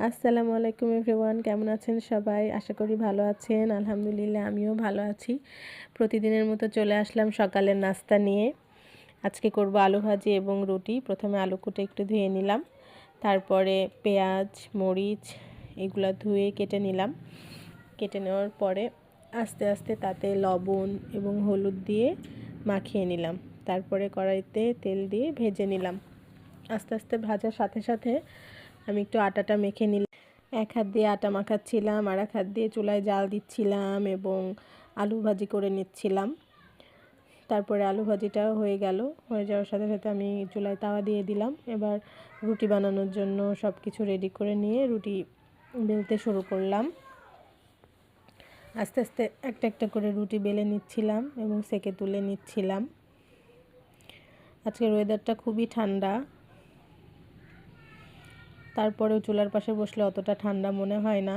আসসালামু আলাইকুম এভরিওয়ান, কেমন আছেন সবাই? আশা করি ভালো আছেন। আলহামদুলিল্লাহ আমিও ভালো আছি। প্রতিদিনের মতো চলে আসলাম সকালের নাস্তা নিয়ে। আজকে করব আলু ভাজি এবং রুটি। প্রথমে আলু কুটে একটু ধুয়ে নিলাম, তারপরে পেঁয়াজ মরিচ এগুলো ধুয়ে কেটে নিলাম। কেটে নেওয়ার পরে আস্তে আস্তে তাতে লবণ এবং হলুদ দিয়ে মাখিয়ে নিলাম। তারপরে কড়াইতে তেল দিয়ে ভেজে নিলাম। আস্তে আস্তে ভাজার সাথে সাথে আমি একটু আটাটা মেখে নিলাম। এক হাত দিয়ে আটা মাখাচ্ছিলাম, আর এক হাত দিয়ে চুলায় জাল দিচ্ছিলাম এবং আলু ভাজি করে নিচ্ছিলাম। তারপরে আলু ভাজিটাও হয়ে গেল। হয়ে যাওয়ার সাথে সাথে আমি চুলায় তাওয়া দিয়ে দিলাম। এবার রুটি বানানোর জন্য সব কিছু রেডি করে নিয়ে রুটি বেলতে শুরু করলাম। আস্তে আস্তে একটা একটা করে রুটি বেলে নিচ্ছিলাম এবং সেকে তুলে নিচ্ছিলাম। আজকের ওয়েদারটা খুবই ঠান্ডা, তারপরেও চুলার পাশে বসলে অতটা ঠান্ডা মনে হয় না।